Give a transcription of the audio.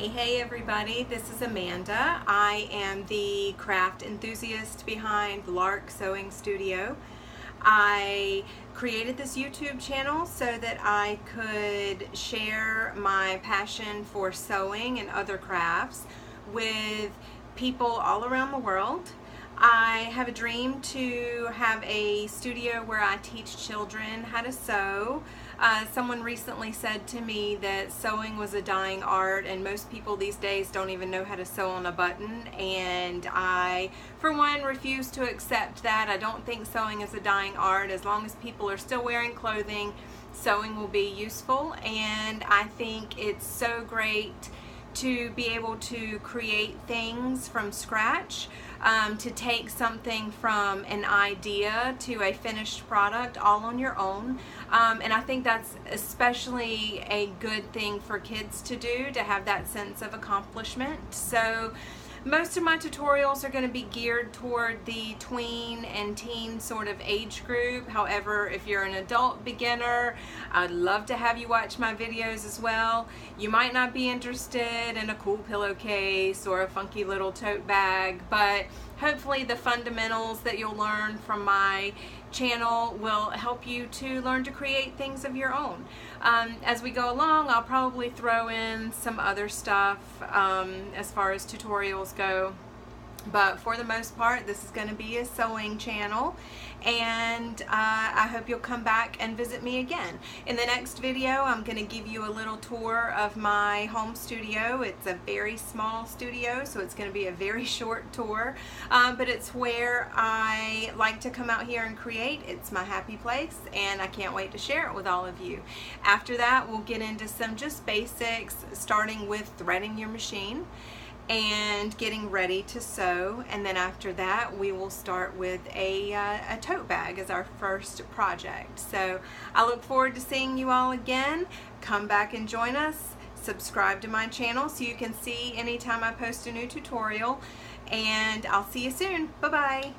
Hey everybody, this is Amanda. I am the craft enthusiast behind Lark Sewing Studio. I created this YouTube channel so that I could share my passion for sewing and other crafts with people all around the world. I have a dream to have a studio where I teach children how to sew. Someone recently said to me that sewing was a dying art and most people these days don't even know how to sew on a button, and I, for one, refuse to accept that. I don't think sewing is a dying art. As long as people are still wearing clothing, sewing will be useful, and I think it's so great to be able to create things from scratch, to take something from an idea to a finished product all on your own. And I think that's especially a good thing for kids to do, to have that sense of accomplishment. So most of my tutorials are going to be geared toward the tween and teen sort of age group. However, if you're an adult beginner, I'd love to have you watch my videos as well. You might not be interested in a cool pillowcase or a funky little tote bag, but hopefully the fundamentals that you'll learn from my channel will help you to learn to create things of your own. As we go along, I'll probably throw in some other stuff as far as tutorials go, but for the most part this is going to be a sewing channel, and I hope you'll come back and visit me again. In the next video I'm going to give you a little tour of my home studio. It's a very small studio, so it's going to be a very short tour, but it's where I like to come out here and create. It's my happy place, and I can't wait to share it with all of you. After that, we'll get into some just basics, starting with threading your machine and getting ready to sew, and then after that we will start with a tote bag as our first project. So I look forward to seeing you all again. Come back and join us. Subscribe to my channel so you can see anytime I post a new tutorial, and I'll see you soon. Bye bye.